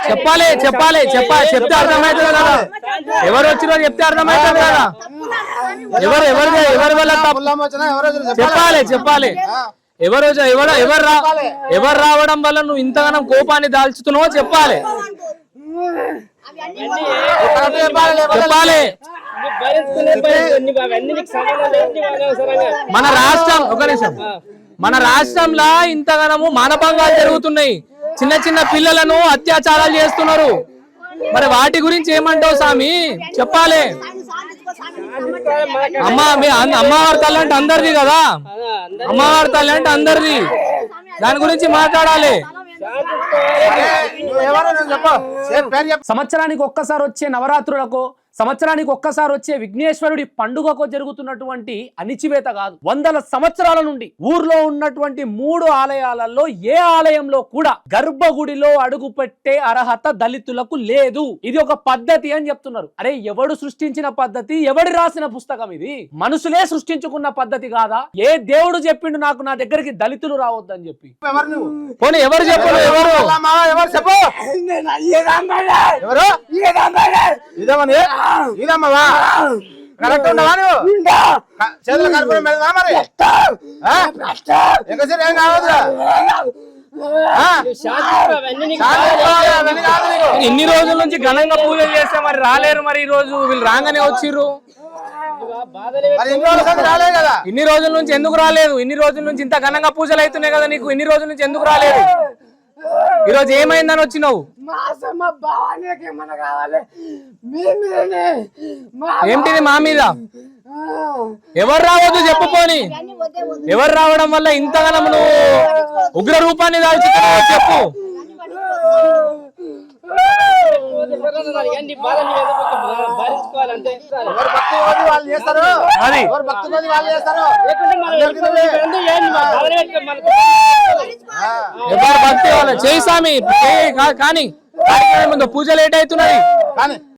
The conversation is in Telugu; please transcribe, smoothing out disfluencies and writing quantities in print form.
చెప్పాలి చెప్పాలి చెప్పాలి చెప్తే అర్థమవుతుంది కదా. ఎవరు వచ్చిరో చెప్తే అర్థమవుతుంది కదా. ఎవరి వల్ల చెప్పాలి చెప్పాలి. ఎవరు రావడం వల్ల నువ్వు ఇంతగానం కోపాన్ని దాల్చుతున్నావో చెప్పాలి చెప్పాలి. మన రాష్ట్రం ఒక నిమిషం, మన రాష్ట్రంలో ఇంతగానము మానభంగాలు జరుగుతున్నాయి. చిన్న చిన్న పిల్లలను అత్యాచారాలు చేస్తున్నారు. మరి వాటి గురించి ఏమంటావు స్వామి చెప్పాలి. అమ్మవారి తల్లి అంటే అందరిది కదా, అమ్మవారి తల్లి అంటే అందరిది. దాని గురించి మాట్లాడాలి. సంవత్సరానికి ఒక్కసారి వచ్చే నవరాత్రులకు, సంవత్సరానికి ఒక్కసారి వచ్చే విఘ్నేశ్వరుడి పండుగకు జరుగుతున్నటువంటి అణిచివేత కాదు. వందల సంవత్సరాల నుండి ఊర్లో ఉన్నటువంటి 3 ఆలయాలలో ఏ ఆలయంలో కూడా గర్భగుడిలో అడుగు పెట్టే అర్హత దళితులకు లేదు. ఇది ఒక పద్ధతి అని చెప్తున్నారు. అరే ఎవడు సృష్టించిన పద్ధతి, ఎవడు రాసిన పుస్తకం ఇది? మనుషులే సృష్టించుకున్న పద్ధతి కాదా? ఏ దేవుడు చెప్పిండు నాకు నా దగ్గరికి దళితులు రావద్దని చెప్పి? పోనీ ఎవరు చెప్పు, ఎవరు చెప్పు. ఇదమ్మా కరెక్ట్ ఉండవా నువ్వు? చేతులు కలుపుకొని మెడదా మరి ఎంకసేపు ఏం కావద్దు. ఇన్ని రోజుల నుంచి ఘనంగా పూజలు చేస్తే మరి రాలేరు. మరి ఈ రోజు వీళ్ళు రాగానే వచ్చిర్రు. రాలేదు కదా. ఇన్ని రోజుల నుంచి ఎందుకు రాలేదు? ఇన్ని రోజుల నుంచి ఇంత ఘనంగా పూజలు అవుతున్నాయి కదా నీకు, ఇన్ని రోజుల నుంచి ఎందుకు రాలేదు? ఈ రోజు ఏమైందని వచ్చినావు? ఏంటిది మా మీద? ఎవరు రావద్దు చెప్పుకోని. ఎవరు రావడం వల్ల ఇంతగానం నువ్వు ఉగ్ర రూపాన్ని దాల్చుతున్నావు చెప్పు. ఎవరు భక్తి వాళ్ళ చేయి స్వామి కానీ పూజ లేట్ అవుతున్నది.